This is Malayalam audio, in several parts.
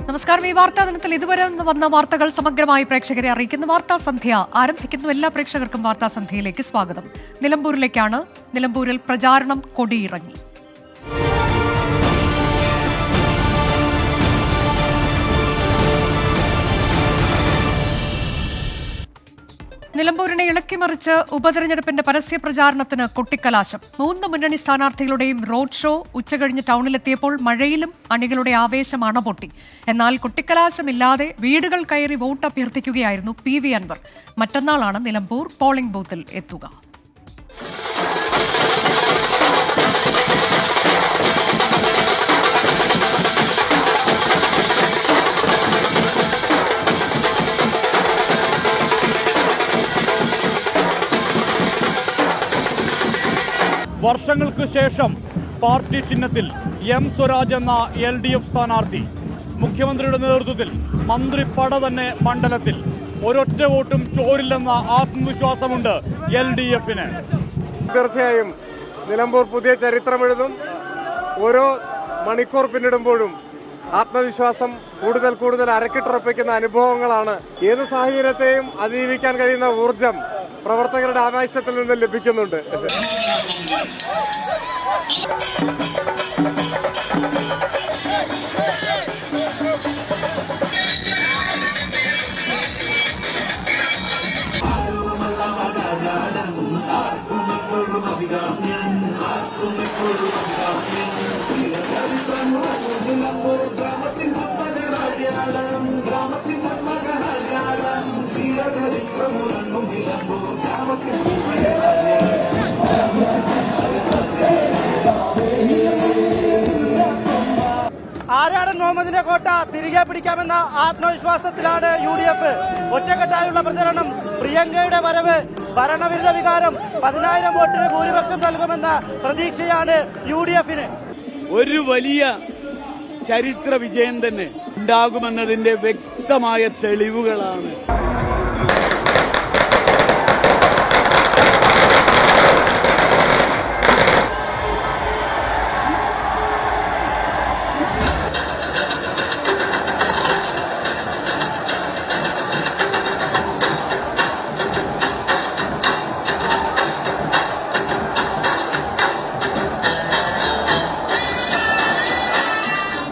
നമസ്കാരം. ഈ വാർത്താ ദിനത്തിൽ ഇതുവരെ വന്ന വാർത്തകൾ സമഗ്രമായി പ്രേക്ഷകരെ അറിയിക്കുന്ന വാർത്താ സന്ധ്യ ആരംഭിക്കുന്നു. എല്ലാ പ്രേക്ഷകർക്കും വാർത്താ സന്ധ്യയിലേക്ക് സ്വാഗതം. നിലമ്പൂരിലേക്കാണ്. നിലമ്പൂരിൽ പ്രചാരണം കൊടിയിറങ്ങി. നിലമ്പൂരിനെ ഇളക്കിമറിച്ച് ഉപതെരഞ്ഞെടുപ്പിന്റെ പരസ്യ പ്രചാരണത്തിന് കൊട്ടിക്കലാശം. 3 മുന്നണി സ്ഥാനാർത്ഥികളുടെയും റോഡ് ഷോ ഉച്ചകഴിഞ്ഞ് ടൗണിലെത്തിയപ്പോൾ മഴയിലും അണികളുടെ ആവേശം അണപൊട്ടി. എന്നാൽ കൊട്ടിക്കലാശമില്ലാതെ വീടുകൾ കയറി വോട്ട് അഭ്യർത്ഥിക്കുകയായിരുന്നു PV അൻവർ. മറ്റന്നാളാണ് നിലമ്പൂർ പോളിംഗ് ബൂത്തിൽ എത്തുക. വർഷങ്ങൾക്ക് ശേഷം പാർട്ടി ചിഹ്നത്തിൽ M സ്വരാജ് എന്ന LDF സ്ഥാനാർത്ഥി. മുഖ്യമന്ത്രിയുടെ നേതൃത്വത്തിൽ മന്ത്രിപ്പട തന്നെ മണ്ഡലത്തിൽ. ഒരൊറ്റ വോട്ടും ചോരില്ലെന്ന ആത്മവിശ്വാസമുണ്ട് LDF-ന്. തീർച്ചയായും നിലമ്പൂർ പുതിയ ചരിത്രമെഴുതും. ഓരോ മണിക്കൂർ പിന്നിടുമ്പോഴും ആത്മവിശ്വാസം കൂടുതൽ അരക്കിട്ടുറപ്പിക്കുന്ന അനുഭവങ്ങളാണ്. ഏത് സാഹചര്യത്തെയും അതിജീവിക്കാൻ കഴിയുന്ന ഊർജം പ്രവർത്തകരുടെ ആവേശത്തിൽ നിന്ന് ലഭിക്കുന്നുണ്ട്. ആര്യാടൻ മുഹമ്മദിന്റെ കോട്ട തിരികെ പിടിക്കാമെന്ന ആത്മവിശ്വാസത്തിലാണ് UDF. ഒറ്റക്കെട്ടായുള്ള പ്രചരണം, പ്രിയങ്കയുടെ വരവ്, ഭരണവിരുദ്ധ വികാരം 10,000 വോട്ടിന് ഭൂരിപക്ഷം നൽകുമെന്ന പ്രതീക്ഷയാണ് UDF-ന്. ഒരു വലിയ ചരിത്ര വിജയം തന്നെ ഉണ്ടാകുമെന്നതിന്റെ വ്യക്തമായ തെളിവുകളാണ്.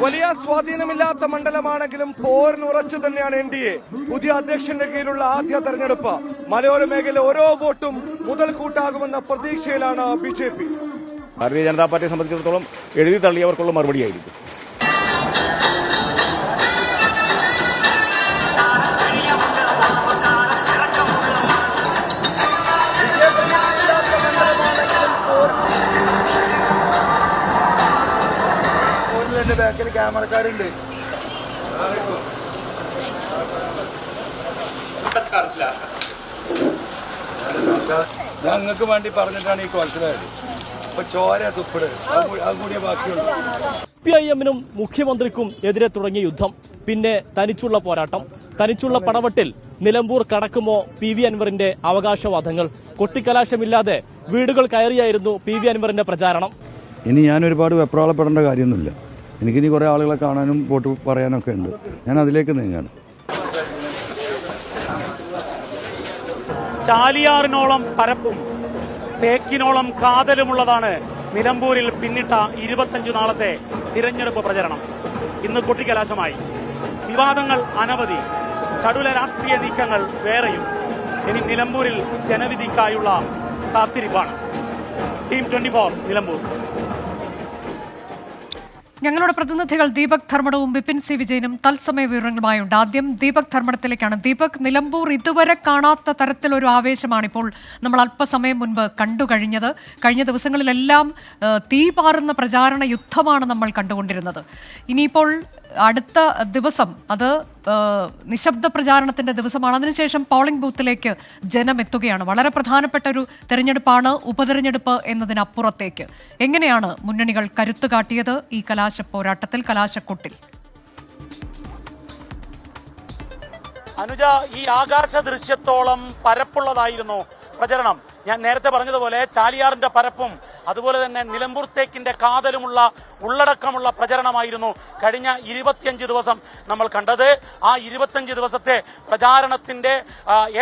വലിയ സ്വാധീനമില്ലാത്ത മണ്ഡലമാണെങ്കിലും പോരിന് ഉറച്ചു തന്നെയാണ് NDA. പുതിയ അധ്യക്ഷന്റെ കീഴിലുള്ള ആദ്യ തെരഞ്ഞെടുപ്പ്. മലയോര മേഖല ഓരോ വോട്ടും മുതൽക്കൂട്ടാകുമെന്ന പ്രതീക്ഷയിലാണ് BJP. ഭാരതീയ ജനതാ പാർട്ടിയെ സംബന്ധിച്ചിടത്തോളം എഴുതി തള്ളിയവർക്കുള്ള മറുപടിയായിരിക്കും. ബാക്കിൽ ക്യാമറക്കാരുണ്ട്. ഞങ്ങൾക്ക് വേണ്ടി പറഞ്ഞിട്ടാണ് ഈ മനസ്സിലായത്. ഇപ്പൊ ചോര തുപ്പിട് അത് കൂടിയ ബാക്കിയുള്ളൂ. CPIM-നും മുഖ്യമന്ത്രിക്കും എതിരെ തുടങ്ങിയ യുദ്ധം, പിന്നെ തനിച്ചുള്ള പോരാട്ടം. തനിച്ചുള്ള പടവട്ടിൽ നിലമ്പൂർ കടക്കുമോ PV അൻവറിന്റെ അവകാശവാദങ്ങൾ. കൊട്ടിക്കലാശമില്ലാതെ വീടുകൾ കയറിയായിരുന്നു PV അൻവറിന്റെ പ്രചാരണം. ഇനി ഞാൻ ഒരുപാട് വെപ്രാളപ്പെടേണ്ട കാര്യമൊന്നുമില്ല. എനിക്കിനി കുറേ ആളുകളെ കാണാനും വോട്ട് പറയാനൊക്കെ ഉണ്ട്. ഞാൻ അതിലേക്ക് നീങ്ങാണ്. ചാലിയാറിനോളം പരപ്പും തേക്കിനോളം കാതലുമുള്ളതാണ് നിലമ്പൂരിൽ പിന്നിട്ട 25 നാളത്തെ തിരഞ്ഞെടുപ്പ് പ്രചരണം. ഇന്ന് കൊട്ടിക്കലാശമായി. വിവാദങ്ങൾ അനവധി, ചടുല രാഷ്ട്രീയ നീക്കങ്ങൾ വേറെയും. ഇനി നിലമ്പൂരിൽ ജനവിധിക്കായുള്ള കാത്തിരിപ്പാണ്. ടീം 24 നിലമ്പൂർ. ഞങ്ങളുടെ പ്രതിനിധികൾ ദീപക് ധർമ്മടവും വിപിൻ C വിജയനും തത്സമയ വിവരങ്ങളുമായുണ്ട്. ആദ്യം ദീപക് ധർമ്മടത്തിലേക്കാണ്. ദീപക്, നിലമ്പൂർ ഇതുവരെ കാണാത്ത തരത്തിലൊരു ആവേശമാണിപ്പോൾ നമ്മൾ അല്പസമയം മുൻപ് കണ്ടുകഴിഞ്ഞത്. കഴിഞ്ഞ ദിവസങ്ങളിലെല്ലാം തീ പാറുന്ന പ്രചാരണ യുദ്ധമാണ് നമ്മൾ കണ്ടുകൊണ്ടിരുന്നത്. ഇനിയിപ്പോൾ അടുത്ത ദിവസം അത് നിശബ്ദ പ്രചാരണത്തിന്റെ ദിവസമാണ്. അതിനുശേഷം പോളിംഗ് ബൂത്തിലേക്ക് ജനം എത്തുകയാണ്. വളരെ പ്രധാനപ്പെട്ട ഒരു തെരഞ്ഞെടുപ്പാണ് ഉപതെരഞ്ഞെടുപ്പ് എന്നതിനപ്പുറത്തേക്ക്. എങ്ങനെയാണ് മുന്നണികൾ കരുത്തു കാട്ടിയത് ഈ കലാശ പോരാട്ടത്തിൽ, കലാശക്കൊട്ടിൽ? അനുജ, ഈ ആകാശ ദൃശ്യത്തോളം പരപ്പുള്ളതായിരുന്നു പ്രചരണം. ഞാൻ നേരത്തെ പറഞ്ഞതുപോലെ ചാലിയാറിന്റെ പരപ്പും അതുപോലെ തന്നെ നിലമ്പൂർ തേക്കിന്റെ കാതലുമുള്ള ഉള്ളടക്കമുള്ള പ്രചരണമായിരുന്നു കഴിഞ്ഞ 25 ദിവസം നമ്മൾ കണ്ടത്. ആ 25 ദിവസത്തെ പ്രചാരണത്തിന്റെ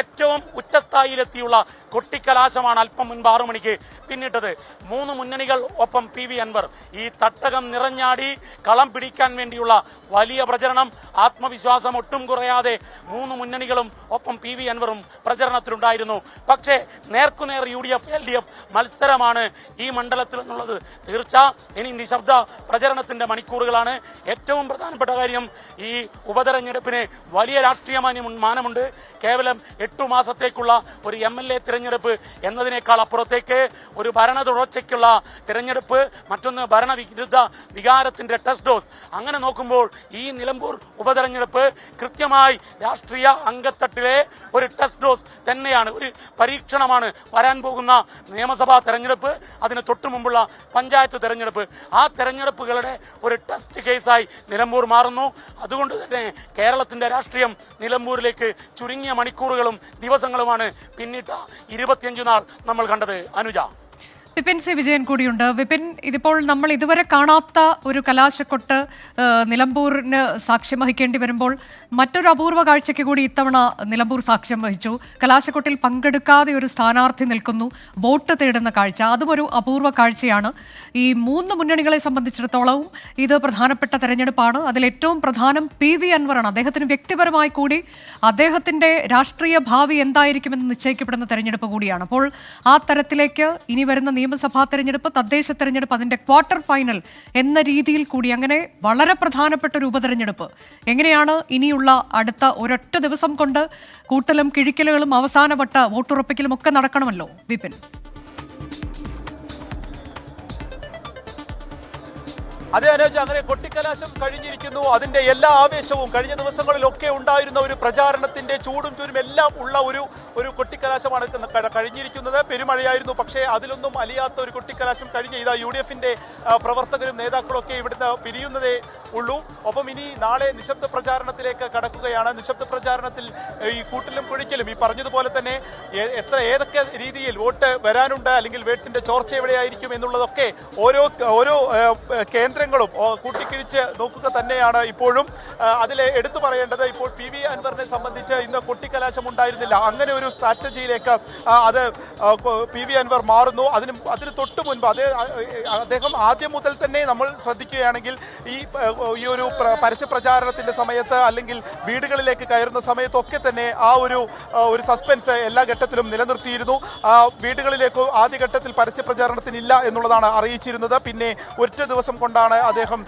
ഏറ്റവും ഉച്ചസ്ഥായിയിലെത്തിയുള്ള കൊട്ടിക്കലാശമാണ് അല്പം മുൻപ് 6 മണിക്ക് പിന്നിട്ടത്. 3 മുന്നണികൾ ഒപ്പം PV അൻവർ. ഈ തട്ടകം നിറഞ്ഞാടി കളം പിടിക്കാൻ വേണ്ടിയുള്ള വലിയ പ്രചരണം. ആത്മവിശ്വാസം ഒട്ടും കുറയാതെ 3 മുന്നണികളും ഒപ്പം PV അൻവറും പ്രചരണത്തിലുണ്ടായിരുന്നു. പക്ഷേ നേർക്കുനേർ UDF LDF മത്സരമാണ് ഈ മണ്ഡലത്തിൽ എന്നുള്ളത് തീർച്ച. ഇനി നിശബ്ദ പ്രചരണത്തിന്റെ മണിക്കൂറുകളാണ്. ഏറ്റവും പ്രധാനപ്പെട്ട കാര്യം, ഈ ഉപതെരഞ്ഞെടുപ്പിന് വലിയ രാഷ്ട്രീയ മാനമുണ്ട്. കേവലം 8 മാസത്തേക്കുള്ള ഒരു MLA തിരഞ്ഞെടുപ്പ് എന്നതിനേക്കാൾ അപ്പുറത്തേക്ക് ഒരു ഭരണ തുടർച്ചയ്ക്കുള്ള തിരഞ്ഞെടുപ്പ്, മറ്റൊന്ന് ഭരണവിരുദ്ധ വികാരത്തിന്റെ ടെസ്റ്റ് ഡോസ്. അങ്ങനെ നോക്കുമ്പോൾ ഈ നിലമ്പൂർ ഉപതെരഞ്ഞെടുപ്പ് കൃത്യമായി രാഷ്ട്രീയ അംഗത്തട്ടിലെ ഒരു ടെസ്റ്റ് ഡോസ് തന്നെയാണ്, ഒരു പരീക്ഷണമാണ്. വരാൻ പോകുന്ന നിയമസഭാ തെരഞ്ഞെടുപ്പ്, അതിന് തൊട്ടു മുമ്പുള്ള പഞ്ചായത്ത് തെരഞ്ഞെടുപ്പ്, ആ തെരഞ്ഞെടുപ്പുകളുടെ ഒരു ടെസ്റ്റ് കേസായി നിലമ്പൂർ മാറുന്നു. അതുകൊണ്ട് തന്നെ കേരളത്തിന്റെ രാഷ്ട്രീയം നിലമ്പൂരിലേക്ക് ചുരുങ്ങിയ മണിക്കൂറുകളും ദിവസങ്ങളുമാണ് പിന്നിട്ട 25 നാൾ നമ്മൾ കണ്ടത്. അനുജ, വിപിൻ സി വിജയൻ കൂടിയുണ്ട്. വിപിൻ, ഇതിപ്പോൾ നമ്മൾ ഇതുവരെ കാണാത്ത ഒരു കലാശക്കൊട്ട് നിലമ്പൂരിന് സാക്ഷ്യം വഹിക്കേണ്ടി വരുമ്പോൾ മറ്റൊരു അപൂർവ കാഴ്ചയ്ക്ക് കൂടി ഇത്തവണ നിലമ്പൂർ സാക്ഷ്യം വഹിച്ചു. കലാശക്കൊട്ടിൽ പങ്കെടുക്കാതെ ഒരു സ്ഥാനാർത്ഥി നിൽക്കുന്നു, വോട്ട് തേടുന്ന കാഴ്ച. അതും ഒരു അപൂർവ കാഴ്ചയാണ്. ഈ 3 മുന്നണികളെ സംബന്ധിച്ചിടത്തോളവും ഇത് പ്രധാനപ്പെട്ട തെരഞ്ഞെടുപ്പാണ്. അതിലേറ്റവും പ്രധാനം PV അൻവറാണ്. അദ്ദേഹത്തിന് വ്യക്തിപരമായി കൂടി അദ്ദേഹത്തിന്റെ രാഷ്ട്രീയ ഭാവി എന്തായിരിക്കുമെന്ന് നിശ്ചയിക്കപ്പെടുന്ന തെരഞ്ഞെടുപ്പ് കൂടിയാണ്. അപ്പോൾ ആ തരത്തിലേക്ക് ഇനി വരുന്ന നിയമസഭാ തെരഞ്ഞെടുപ്പ്, തദ്ദേശ തെരഞ്ഞെടുപ്പ്, അതിന്റെ ക്വാർട്ടർ ഫൈനൽ എന്ന രീതിയിൽ കൂടി അങ്ങനെ വളരെ പ്രധാനപ്പെട്ട ഒരു ഉപതെരഞ്ഞെടുപ്പ് എങ്ങനെയാണ് ഇനിയുള്ള അടുത്ത ഒരൊറ്റ ദിവസം കൊണ്ട് കൂട്ടലും കിഴിക്കലുകളും അവസാനവട്ട വോട്ടുറപ്പിക്കലും ഒക്കെ നടക്കണമല്ലോ വിപിൻ? അതേ അനുജ, അങ്ങനെ കൊട്ടിക്കലാശം കഴിഞ്ഞിരിക്കുന്നു. അതിന്റെ എല്ലാ ആവേശവും കഴിഞ്ഞ ദിവസങ്ങളിലൊക്കെ ഉണ്ടായിരുന്ന ഒരു പ്രചാരണത്തിന്റെ ചൂടും ചൂരും എല്ലാം ഉള്ള ഒരു കൊട്ടിക്കലാശമാണ് കഴിഞ്ഞിരിക്കുന്നത്. പെരുമഴയായിരുന്നു, പക്ഷേ അതിലൊന്നും അലിയാത്ത ഒരു കൊട്ടിക്കലാശം കഴിഞ്ഞ് ഇതാ UDF-ന്റെ പ്രവർത്തകരും നേതാക്കളൊക്കെ ഇവിടുന്ന് പിരിയുന്നതേ ഉള്ളൂ. ഒപ്പം ഇനി നാളെ നിശബ്ദ പ്രചാരണത്തിലേക്ക് കടക്കുകയാണ്. നിശബ്ദ പ്രചാരണത്തിൽ ഈ കൂട്ടിലും കുഴിക്കലും ഈ പറഞ്ഞതുപോലെ തന്നെ ഏതൊക്കെ രീതിയിൽ വോട്ട് വരാനുണ്ട്, അല്ലെങ്കിൽ വോട്ടിന്റെ ചോർച്ച എവിടെയായിരിക്കും എന്നുള്ളതൊക്കെ ഓരോ കേന്ദ്രങ്ങളും കൂട്ടിക്കിഴിച്ച് നോക്കുക തന്നെയാണ് ഇപ്പോഴും. അതിൽ എടുത്തു പറയേണ്ടത്, ഇപ്പോൾ PV അൻവറിനെ സംബന്ധിച്ച് ഇന്ന് കൊട്ടിക്കലാശം ഉണ്ടായിരുന്നില്ല. അങ്ങനെ ഒരു സ്ട്രാറ്റജിയിലേക്ക് അത് PV അൻവർ മാറുന്നു. അതിന് തൊട്ടു മുൻപ് അദ്ദേഹം ആദ്യം മുതൽ തന്നെ നമ്മൾ ശ്രദ്ധിക്കുകയാണെങ്കിൽ ഈ ഒരു പരസ്യ പ്രചാരണത്തിന്റെ സമയത്ത് അല്ലെങ്കിൽ വീടുകളിലേക്ക് കയറുന്ന സമയത്തൊക്കെ തന്നെ ആ ഒരു സസ്പെൻസ് എല്ലാ ഘട്ടത്തിലും നിലനിർത്തിയിരുന്നു. വീടുകളിലേക്ക് ആദ്യഘട്ടത്തിൽ പരസ്യ പ്രചാരണത്തിനില്ല എന്നുള്ളതാണ് അറിയിച്ചിരുന്നത്. പിന്നെ ഒറ്റ ദിവസം കൊണ്ടാണ് അദ്ദേഹം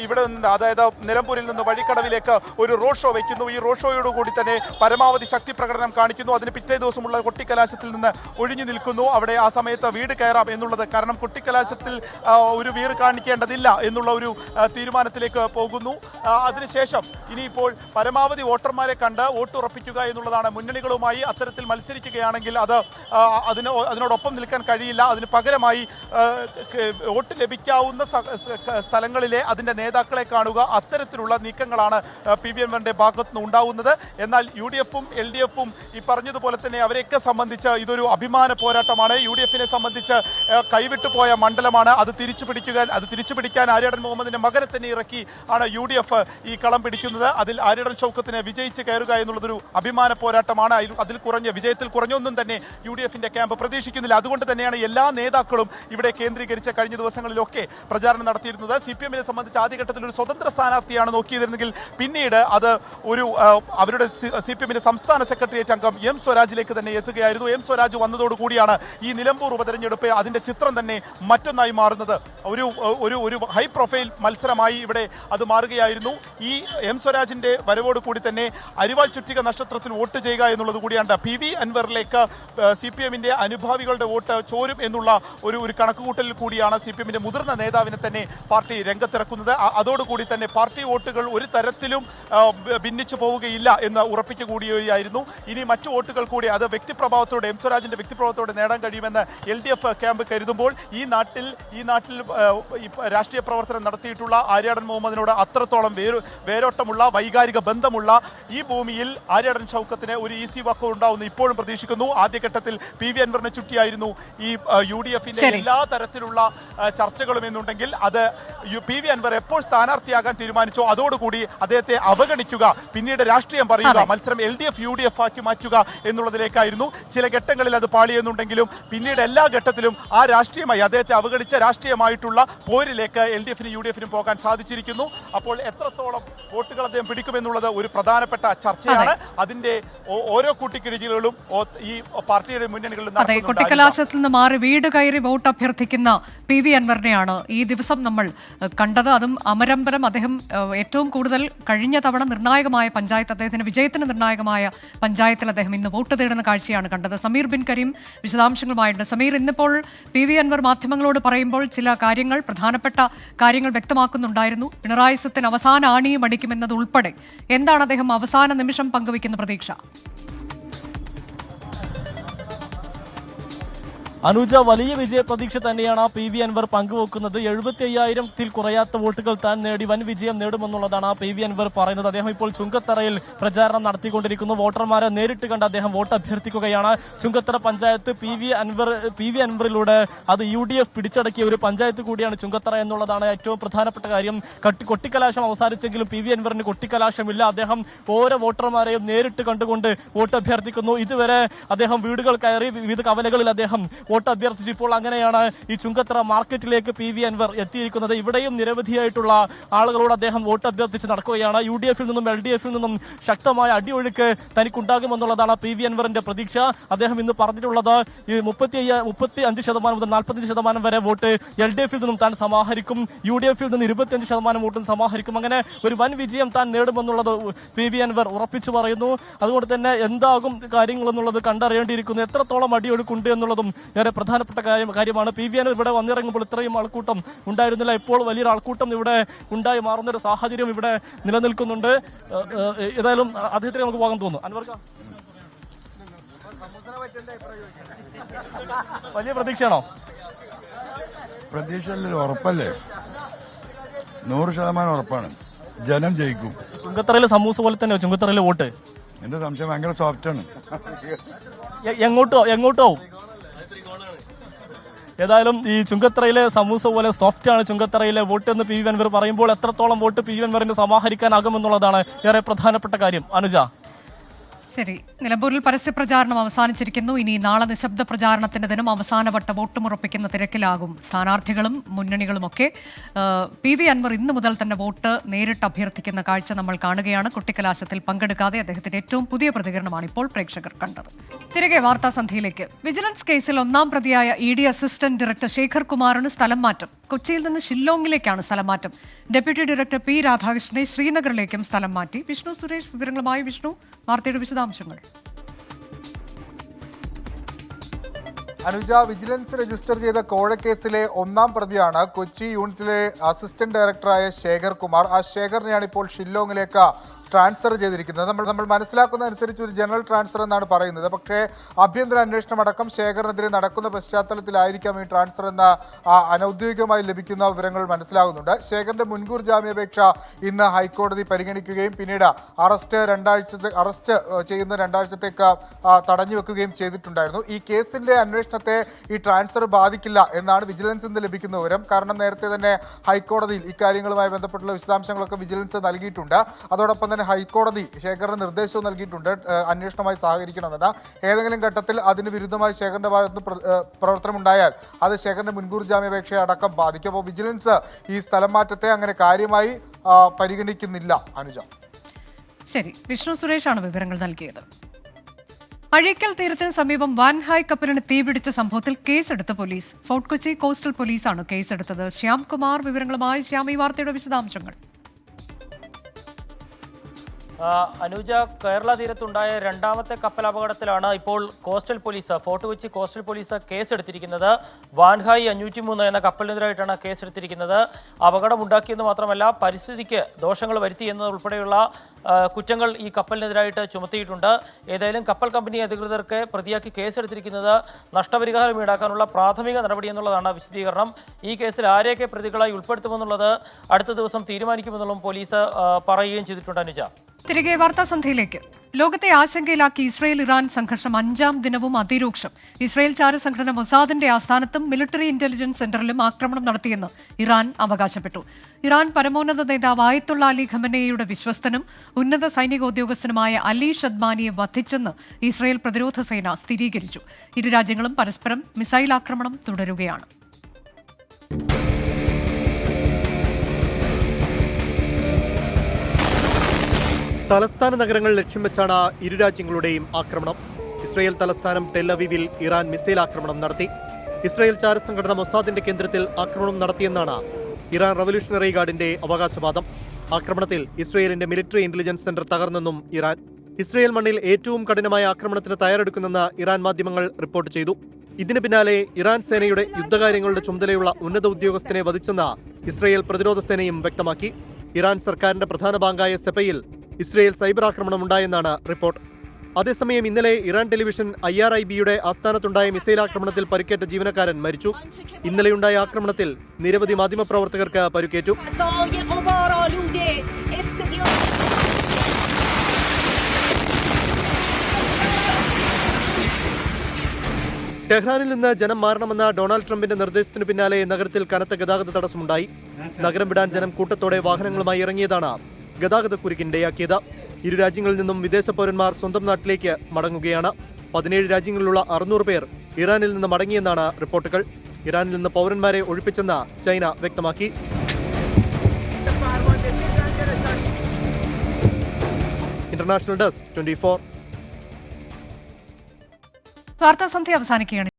ഇവിടെ നിന്ന്, അതായത് നിലമ്പൂരിൽ നിന്ന് വഴിക്കടവിലേക്ക് ഒരു റോഡ് ഷോ വയ്ക്കുന്നു. ഈ റോഡ് ഷോയോടുകൂടി തന്നെ പരമാവധി ശക്തി പ്രകടനം കാണിക്കുന്നു. അതിന് പിറ്റേ ദിവസമുള്ള കൊട്ടിക്കലാശത്തിൽ നിന്ന് ഒഴിഞ്ഞു നിൽക്കുന്നു. അവിടെ ആ സമയത്ത് വീട് കയറാം എന്നുള്ളത്, കാരണം കൊട്ടിക്കലാശത്തിൽ ഒരു വീട് കാണിക്കേണ്ടതില്ല എന്നുള്ള ഒരു തീരുമാനത്തിലേക്ക് പോകുന്നു. അതിനുശേഷം ഇനിയിപ്പോൾ പരമാവധി വോട്ടർമാരെ കണ്ട് വോട്ട് ഉറപ്പിക്കുക എന്നുള്ളതാണ്. മുന്നണികളുമായി അത്തരത്തിൽ മത്സരിക്കുകയാണെങ്കിൽ അതിനോടൊപ്പം നിൽക്കാൻ കഴിയില്ല. അതിന് പകരമായി വോട്ട് ലഭിക്കാവുന്ന സ്ഥലങ്ങളിലെ അതിൻ്റെ നേതാക്കളെ കാണുക, അത്തരത്തിലുള്ള നീക്കങ്ങളാണ് PV അൻവറിന്റെ ഭാഗത്തു നിന്ന് ഉണ്ടാവുന്നത്. എന്നാൽ UDF-ഉം LDF-ഉം ഈ പറഞ്ഞതുപോലെ തന്നെ അവരെയൊക്കെ സംബന്ധിച്ച് ഇതൊരു അഭിമാന പോരാട്ടമാണ്. UDF-നെ സംബന്ധിച്ച് കൈവിട്ടു പോയ മണ്ഡലമാണ്. അത് തിരിച്ചു പിടിക്കാൻ ആര്യാടൻ മുഹമ്മദിന്റെ മകനെ തന്നെ ഇറക്കി ആണ് UDF ഈ കളം പിടിക്കുന്നത്. അതിൽ ആര്യാടൻ ഷൗക്കത്തിന് വിജയിച്ച് കയറുക എന്നുള്ളതൊരു അഭിമാന പോരാട്ടമാണ്. വിജയത്തിൽ കുറഞ്ഞൊന്നും തന്നെ UDF-ന്റെ ക്യാമ്പ് പ്രതീക്ഷിക്കുന്നില്ല. അതുകൊണ്ട് തന്നെയാണ് എല്ലാ നേതാക്കളും ഇവിടെ കേന്ദ്രീകരിച്ച കഴിഞ്ഞ ദിവസങ്ങളിലൊക്കെ പ്രചാരണം നടത്തിയിരുന്നത്. CPM-നെ സംബന്ധിച്ച് ആദ്യഘട്ടത്തിൽ ഒരു സ്വതന്ത്ര സ്ഥാനാർത്ഥിയാണ് നോക്കിയതെങ്കിൽ പിന്നീട് അത് അവരുടെ CPM-ന്റെ സംസ്ഥാന സെക്രട്ടേറിയറ്റ് അംഗം M സ്വരാജിലേക്ക് തന്നെ എത്തുകയായിരുന്നു. M സ്വരാജ് വന്നതോടുകൂടിയാണ് ഈ നിലമ്പൂർ ഉപതെരഞ്ഞെടുപ്പ് അതിന്റെ ചിത്രം തന്നെ മറ്റൊന്നായി മാറുന്നത്. ഒരു ഹൈ പ്രൊഫൈൽ മത്സരമായി ഇവിടെ അത് മാറുകയായിരുന്നു. ഈ M സ്വരാജിന്റെ വരവോട് കൂടി തന്നെ അരിവാൾ ചുറ്റിക നക്ഷത്രത്തിൽ വോട്ട് ചെയ്യുക എന്നുള്ളത് കൂടിയാണ്. PV അൻവറിലേക്ക് CPM-ന്റെ അനുഭാവികളുടെ വോട്ട് ചോരും എന്നുള്ള ഒരു കണക്കുകൂട്ടലിൽ കൂടിയാണ് CPM-ന്റെ മുതിർന്ന നേതാവിനെ തന്നെ പാർട്ടി രംഗത്തിറക്കുന്നത്. അതോടുകൂടി തന്നെ പാർട്ടി വോട്ടുകൾ ഒരു തരത്തിലും ഭിന്നിച്ചു പോവുകയില്ല എന്ന് ഉറപ്പിക്കുകയായിരുന്നു. ഇനി മറ്റു വോട്ടുകൾ കൂടി അത് വ്യക്തിപ്രഭാവത്തോടെ എം സ്വരാജിന്റെ വ്യക്തിപ്രഭാവത്തോടെ നേടാൻ കഴിയുമെന്ന് LDF ക്യാമ്പ് കരുതുമ്പോൾ ഈ നാട്ടിൽ രാഷ്ട്രീയ പ്രവർത്തനം നടത്തിയിട്ടുള്ള ആര്യാടൻ മുഹമ്മദിനോട് അത്രത്തോളം വേരോട്ടമുള്ള വൈകാരിക ബന്ധമുള്ള ഈ ഭൂമിയിൽ ആര്യാടൻ ഷൗക്കത്തിന് ഒരു ഈസി വാക്ക് ഉണ്ടാവുമെന്ന് ഇപ്പോഴും പ്രതീക്ഷിക്കുന്നു. ആദ്യഘട്ടത്തിൽ PV അൻവറിനെ ചുറ്റിയായിരുന്നു ഈ UDFന്റെ എല്ലാ തരത്തിലുള്ള ചർച്ചകളും എന്നുണ്ടെങ്കിൽ അത് PV അൻവർ എപ്പോൾ സ്ഥാനാർത്ഥിയാകാൻ തീരുമാനിച്ചോ അതോടുകൂടി അദ്ദേഹത്തെ അവഗണിക്കുക, പിന്നീട് രാഷ്ട്രീയം പറയുക, മത്സരം LDF UDF ആക്കി മാറ്റുക എന്നുള്ളതിലേക്കായിരുന്നു. ചില ഘട്ടങ്ങളിൽ അത് പാളിയെന്നുണ്ടെങ്കിലും പിന്നീട് എല്ലാ ഘട്ടത്തിലും ആ രാഷ്ട്രീയമായി അദ്ദേഹത്തെ അവഗണിച്ച രാഷ്ട്രീയമായിട്ടുള്ള പോരിലേക്ക് LDFനും UDFനും പോകാൻ സാധിച്ചിരിക്കുന്നു. അപ്പോൾ എത്രത്തോളം വോട്ടുകൾ അദ്ദേഹം പിടിക്കുമെന്നുള്ളത് ഒരു പ്രധാനപ്പെട്ട ചർച്ചയാണ്. അതിന്റെ ഓരോ കൂട്ടിക്കിഴികളും ഈ പാർട്ടിയുടെ മുന്നണികളിൽ കൊട്ടിക്കലാശത്തിൽ നിന്ന് മാറി വീട് കയറി വോട്ട് അഭ്യർത്ഥിക്കുന്ന PV അൻവറിനെയാണ് ഈ ദിവസം നമ്മൾ കണ്ടത്. അതും അമരമ്പലം. അദ്ദേഹം ഏറ്റവും കൂടുതൽ കഴിഞ്ഞ തവണ നിർണായകമായ പഞ്ചായത്ത്, അദ്ദേഹത്തിന് വിജയത്തിന് നിർണായകമായ പഞ്ചായത്തിൽ അദ്ദേഹം ഇന്ന് വോട്ട് തേടുന്ന കാഴ്ചയാണ് കണ്ടത്. സമീർ ബിൻ കരീം വിശദാംശങ്ങളുമായിട്ടുണ്ട്. സമീർ, ഇന്നിപ്പോൾ PV അൻവർ മാധ്യമങ്ങളോട് പറയുമ്പോൾ ചില കാര്യങ്ങൾ, പ്രധാനപ്പെട്ട കാര്യങ്ങൾ വ്യക്തമാക്കുന്നുണ്ടായിരുന്നു. പിണറായി സത്തിന് അവസാന ആണിയും അടിക്കുമെന്നത് ഉൾപ്പെടെ എന്താണ് അദ്ദേഹം അവസാന നിമിഷം പങ്കുവയ്ക്കുന്ന പ്രതീക്ഷ? അനുജ, വലിയ വിജയ പ്രതീക്ഷ തന്നെയാണ് PV അൻവർ പങ്കുവെക്കുന്നത്. 75,000-ൽ കുറയാത്ത വോട്ടുകൾ താൻ നേടി വൻ വിജയം നേടുമെന്നുള്ളതാണ് PV അൻവർ പറയുന്നത്. അദ്ദേഹം ഇപ്പോൾ ചുങ്കത്തറയിൽ പ്രചാരണം നടത്തിക്കൊണ്ടിരിക്കുന്നു. വോട്ടർമാരെ നേരിട്ട് കണ്ട് അദ്ദേഹം വോട്ട് അഭ്യർത്ഥിക്കുകയാണ്. ചുങ്കത്തറ പഞ്ചായത്ത് PV അൻവറിലൂടെ അത് UDF പിടിച്ചടക്കിയ ഒരു പഞ്ചായത്ത് കൂടിയാണ് ചുങ്കത്തറ എന്നുള്ളതാണ് ഏറ്റവും പ്രധാനപ്പെട്ട കാര്യം. കൊട്ടിക്കലാശം അവസാനിച്ചെങ്കിലും PV അൻവറിന് കൊട്ടിക്കലാശമില്ല. അദ്ദേഹം ഓരോ വോട്ടർമാരെയും നേരിട്ട് കണ്ടുകൊണ്ട് വോട്ട് അഭ്യർത്ഥിക്കുന്നു. ഇതുവരെ അദ്ദേഹം വീടുകൾ കയറി വിവിധ കവലകളിൽ അദ്ദേഹം വോട്ട് അഭ്യർത്ഥിച്ചു. ഇപ്പോൾ അങ്ങനെയാണ് ഈ ചുങ്കത്തറ മാർക്കറ്റിലേക്ക് PV അൻവർ എത്തിയിരിക്കുന്നത്. ഇവിടെയും നിരവധിയായിട്ടുള്ള ആളുകളോട് അദ്ദേഹം വോട്ട് അഭ്യർത്ഥിച്ച് നടക്കുകയാണ്. UDFൽ നിന്നും LDFൽ നിന്നും ശക്തമായ അടിയൊഴുക്ക് തനിക്കുണ്ടാകുമെന്നുള്ളതാണ് PV അൻവറിന്റെ പ്രതീക്ഷ. അദ്ദേഹം ഇന്ന് പറഞ്ഞിട്ടുള്ളത് ഈ 35% മുതൽ 45% വരെ വോട്ട് LDFൽ നിന്നും താൻ സമാഹരിക്കും, UDFൽ നിന്ന് 25% വോട്ടും സമാഹരിക്കും. അങ്ങനെ ഒരു വൻ വിജയം താൻ നേടുമെന്നുള്ളത് PV അൻവർ ഉറപ്പിച്ചു പറയുന്നു. അതുകൊണ്ട് തന്നെ എന്താകും കാര്യങ്ങളെന്നുള്ളത് കണ്ടറിയേണ്ടിയിരിക്കുന്നു. എത്രത്തോളം അടിയൊഴുക്കുണ്ട് എന്നുള്ളതും ഏറെ പ്രധാനപ്പെട്ട കാര്യമാണ്. PV അൻവർ ഇവിടെ വന്നിറങ്ങുമ്പോൾ ഇത്രയും ആൾക്കൂട്ടം ഉണ്ടായിരുന്നില്ല. ഇപ്പോൾ വലിയൊരു ആൾക്കൂട്ടം ഇവിടെ ഉണ്ടായി മാറുന്നൊരു സാഹചര്യം ഇവിടെ നിലനിൽക്കുന്നുണ്ട്. ഏതായാലും അദ്ദേഹത്തിന് നമുക്ക് പോകാൻ തോന്നുന്നു. അൻവർക്ക് വലിയ പ്രതീക്ഷയാണോ? പ്രതീക്ഷ ഉറപ്പല്ലേ? 100% ഉറപ്പാണ്. ജനം ജയിക്കും. ചുങ്കത്തറയിലെ സമൂസ പോലെ തന്നെ ചുങ്കത്തറയിലെ വോട്ട്. എന്റെ സംശയം ഭയങ്കര സോഫ്റ്റാണ്. എങ്ങോട്ടോ ഏതായാലും ഈ ചുങ്കത്തറയിലെ സമൂസ പോലെ സോഫ്റ്റ് ആണ് ചുങ്കത്തറയിലെ വോട്ട് എന്ന് PV അൻവർ പറയുമ്പോൾ എത്രത്തോളം വോട്ട് PV അൻവറിന് സമാഹരിക്കാനാകുമെന്നുള്ളതാണ് ഏറെ പ്രധാനപ്പെട്ട കാര്യം. അനുജ, ശരി. നിലമ്പൂരിൽ പരസ്യപ്രചാരണം അവസാനിച്ചിരിക്കുന്നു. ഇനി നാളെ നിശബ്ദ പ്രചാരണത്തിന്റെ ദിനം. അവസാനവട്ട വോട്ടുമുറപ്പിക്കുന്ന തിരക്കിലാകും സ്ഥാനാർത്ഥികളും മുന്നണികളുമൊക്കെ. PV അൻവർ ഇന്ന് മുതൽ തന്നെ വോട്ട് നേരിട്ട് അഭ്യർത്ഥിക്കുന്ന കാഴ്ച നമ്മൾ കാണുകയാണ്. കൊട്ടിക്കലാശത്തിൽ പങ്കെടുക്കാതെ അദ്ദേഹത്തിന്റെ ഏറ്റവും പുതിയ പ്രതികരണമാണ് ഇപ്പോൾ പ്രേക്ഷകർ കണ്ടത്. തിരികെ വാർത്താസന്ധ്യയിലേക്ക്. വിജിലൻസ് കേസിൽ ഒന്നാം പ്രതിയായ ED അസിസ്റ്റന്റ് ഡയറക്ടർ ശേഖർ കുമാറിന് സ്ഥലം മാറ്റം. കൊച്ചിയിൽ നിന്ന് ഷില്ലോങ്ങിലേക്കാണ് സ്ഥലം മാറ്റം. ഡെപ്യൂട്ടി ഡയറക്ടർ P രാധാകൃഷ്ണനെ ശ്രീനഗറിലേക്കും സ്ഥലം മാറ്റി. വിഷ്ണു സുരേഷ് വിവരങ്ങളുമായി. വിഷ്ണു, വാർത്തയുടെ വിശദാംശങ്ങൾ. അനുജ, വിജിലൻസ് രജിസ്റ്റർ ചെയ്ത കോഴക്കേസിലെ ഒന്നാം പ്രതിയാണ് കൊച്ചി യൂണിറ്റിലെ അസിസ്റ്റന്റ് ഡയറക്ടറായ ശേഖർ കുമാർ. ആ ശേഖറിനെയാണ് ഇപ്പോൾ ഷില്ലോങ്ങിലേക്ക് ട്രാൻസ്ഫർ ചെയ്തിരിക്കുന്നത്. നമ്മൾ മനസ്സിലാക്കുന്ന അനുസരിച്ച് ഒരു ജനറൽ ട്രാൻസ്ഫർ എന്നാണ് പറയുന്നത്. പക്ഷേ ആഭ്യന്തര അന്വേഷണം അടക്കം ശേഖറിനെതിരെ നടക്കുന്ന പശ്ചാത്തലത്തിലായിരിക്കാം ഈ ട്രാൻസ്ഫർ എന്ന അനൌദ്യോഗികമായി ലഭിക്കുന്ന വിവരങ്ങൾ മനസ്സിലാകുന്നുണ്ട്. ശേഖറിന്റെ മുൻകൂർ ജാമ്യാപേക്ഷ ഇന്ന് ഹൈക്കോടതി പരിഗണിക്കുകയും പിന്നീട് അറസ്റ്റ് ചെയ്യുന്ന 2 ആഴ്ചത്തേക്ക് തടഞ്ഞു വെക്കുകയും ചെയ്തിട്ടുണ്ടായിരുന്നു. ഈ കേസിന്റെ അന്വേഷണത്തെ ഈ ട്രാൻസ്ഫർ ബാധിക്കില്ല എന്നാണ് വിജിലൻസിൽ നിന്ന് ലഭിക്കുന്ന വിവരം. കാരണം നേരത്തെ തന്നെ ഹൈക്കോടതിയിൽ ഇക്കാര്യങ്ങളുമായി ബന്ധപ്പെട്ടുള്ള വിശദാംശങ്ങളൊക്കെ വിജിലൻസ് നൽകിയിട്ടുണ്ട്. അതോടൊപ്പം തന്നെ ഹൈക്കോടതി ശേഖറിന് നിർദ്ദേശവും നൽകിയിട്ടുണ്ട് അന്വേഷണവുമായി സഹകരിക്കണമെന്ന്. ഏതെങ്കിലും ഘട്ടത്തിൽ അതിന് വിരുദ്ധമായി ശേഖറിന്റെ ഭാഗത്ത് പ്രവർത്തനമുണ്ടായാൽ അത് ശേഖറിന്റെ മുൻകൂർ ജാമ്യാപേക്ഷയെ അടക്കം ബാധിക്കും. അപ്പോൾ വിജിലൻസ് ഈ സ്ഥലം മാറ്റത്തെ അങ്ങനെ കാര്യമായി പരിഗണിക്കുന്നില്ല. അനുജ, ശരി. വിഷ്ണു സുരേഷാണ് വിവരങ്ങൾ നൽകിയത്. അഴീക്കൽ തീരത്തിന് സമീപം വാൻഹായ് കപ്പലിന് തീപിടിച്ച സംഭവത്തിൽ കേസെടുത്ത പോലീസ്. ഫോർട്ട് കൊച്ചി കോസ്റ്റൽ പോലീസാണ് കേസെടുത്തത്. ശ്യാംകുമാർ വിവരങ്ങളുമായി. ശ്യാം, ഈ വാർത്തയുടെ വിശദാംശങ്ങൾ. അനുജ, കേരള തീരത്തുണ്ടായ രണ്ടാമത്തെ കപ്പൽ അപകടത്തിലാണ് ഇപ്പോൾ coastal police, Fort Kochi coastal police കേസെടുത്തിരിക്കുന്നത്. വാൻഹായ് 503 എന്ന കപ്പലിനെതിരായിട്ടാണ് കേസെടുത്തിരിക്കുന്നത്. അപകടം ഉണ്ടാക്കിയെന്ന് മാത്രമല്ല പരിസ്ഥിതിക്ക് ദോഷങ്ങൾ വരുത്തി എന്നതുൾപ്പെടെയുള്ള കുറ്റങ്ങൾ ഈ കപ്പലിനെതിരായിട്ട് ചുമത്തിയിട്ടുണ്ട്. ഏതായാലും കപ്പൽ കമ്പനി അധികൃതർക്ക് പ്രതിയാക്കി കേസെടുത്തിരിക്കുന്നത് നഷ്ടപരിഹാരം ഈടാക്കാനുള്ള പ്രാഥമിക നടപടി എന്നുള്ളതാണ് വിശദീകരണം. ഈ കേസിൽ ആരെയൊക്കെ പ്രതികളായി ഉൾപ്പെടുത്തുമെന്നുള്ളത് അടുത്ത ദിവസം തീരുമാനിക്കുമെന്നുള്ളതും പോലീസ് പറയുകയും ചെയ്തിട്ടുണ്ട്. അനുജ, തിരികെ വാർത്താസന്ധ്യയിലേക്ക്. ലോകത്തെ ആശങ്കയിലാക്കി ഇസ്രയേൽ ഇറാൻ സംഘർഷം 5ാം ദിനവും അതിരൂക്ഷം. ഇസ്രയേൽ ചാരസംഘടന മൊസാദിന്റെ ആസ്ഥാനത്തും മിലിറ്ററി ഇന്റലിജൻസ് സെന്ററിലും ആക്രമണം നടത്തിയെന്ന് ഇറാൻ അവകാശപ്പെട്ടു. ഇറാൻ പരമോന്നത നേതാവ് ആയത്തുള്ള അലി ഖമനേയുടെ വിശ്വസ്തനും ഉന്നത സൈനിക ഉദ്യോഗസ്ഥനുമായ അലി ഷദ്മാനിയെ വധിച്ചെന്ന് ഇസ്രയേൽ പ്രതിരോധ സേന സ്ഥിരീകരിച്ചു. ഇരു രാജ്യങ്ങളും പരസ്പരം മിസൈൽ ആക്രമണം തുടരുകയാണ്. തലസ്ഥാന നഗരങ്ങൾ ലക്ഷ്യം വെച്ചാണ് ഇരു രാജ്യങ്ങളുടെയും ആക്രമണം. ഇസ്രയേൽ തലസ്ഥാനം ടെൽ-അവീവിൽ ഇറാൻ മിസൈൽ ആക്രമണം നടത്തി. ഇസ്രയേൽ ചാരസംഘടന മൊസാദിന്റെ കേന്ദ്രത്തിൽ ആക്രമണം നടത്തിയെന്നാണ് ഇറാൻ റവല്യൂഷണറി ഗാർഡിന്റെ അവകാശവാദം. ആക്രമണത്തിൽ ഇസ്രയേലിന്റെ മിലിറ്ററി ഇന്റലിജൻസ് സെന്റർ തകർന്നെന്നും ഇറാൻ. ഇസ്രയേൽ മണ്ണിൽ ഏറ്റവും കഠിനമായ ആക്രമണത്തിന് തയ്യാറെടുക്കുന്നെന്ന് ഇറാൻ മാധ്യമങ്ങൾ റിപ്പോർട്ട് ചെയ്തു. ഇതിന് പിന്നാലെ ഇറാൻ സേനയുടെ യുദ്ധകാര്യങ്ങളുടെ ചുമതലയുള്ള ഉന്നത ഉദ്യോഗസ്ഥനെ വധിച്ചെന്ന് ഇസ്രയേൽ പ്രതിരോധ സേനയും വ്യക്തമാക്കി. ഇറാൻ സർക്കാരിന്റെ പ്രധാന ബാങ്കായ സെപയിൽ ഇസ്രയേൽ സൈബർ ആക്രമണം ഉണ്ടായെന്നാണ് റിപ്പോർട്ട്. അതേസമയം ഇന്നലെ ഇറാൻ ടെലിവിഷൻ IRIB-യുടെ ആസ്ഥാനത്തുണ്ടായ മിസൈൽ ആക്രമണത്തിൽ പരിക്കേറ്റ ജീവനക്കാരൻ മരിച്ചു. ഇന്നലെയുണ്ടായ ആക്രമണത്തിൽ നിരവധി മാധ്യമപ്രവർത്തകർക്ക് പരിക്കേറ്റു. ടെഹ്റാനിൽ നിന്ന് ജനം മാറണമെന്ന ഡൊണാൾഡ് ട്രംപിന്റെ നിർദ്ദേശത്തിനു പിന്നാലെ നഗരത്തിൽ കനത്ത ഗതാഗത തടസ്സമുണ്ടായി. നഗരം വിടാൻ ജനം കൂട്ടത്തോടെ വാഹനങ്ങളുമായി ഇറങ്ങിയതാണ് ഗതാഗതക്കുരുക്കിനിടയാക്കിയത്. ഇരു രാജ്യങ്ങളിൽ നിന്നും വിദേശ പൗരന്മാർ സ്വന്തം നാട്ടിലേക്ക് മടങ്ങുകയാണ്. 17 രാജ്യങ്ങളിലുള്ള 600 പേർ ഇറാനിൽ നിന്ന് മടങ്ങിയെന്നാണ് റിപ്പോർട്ടുകൾ. ഇറാനിൽ നിന്ന് പൗരന്മാരെ ഒഴിപ്പിച്ചെന്ന് ചൈന വ്യക്തമാക്കി. International desk 24. വാർത്താസന്ധ്യ അവസാനിക്കുകയാണ്.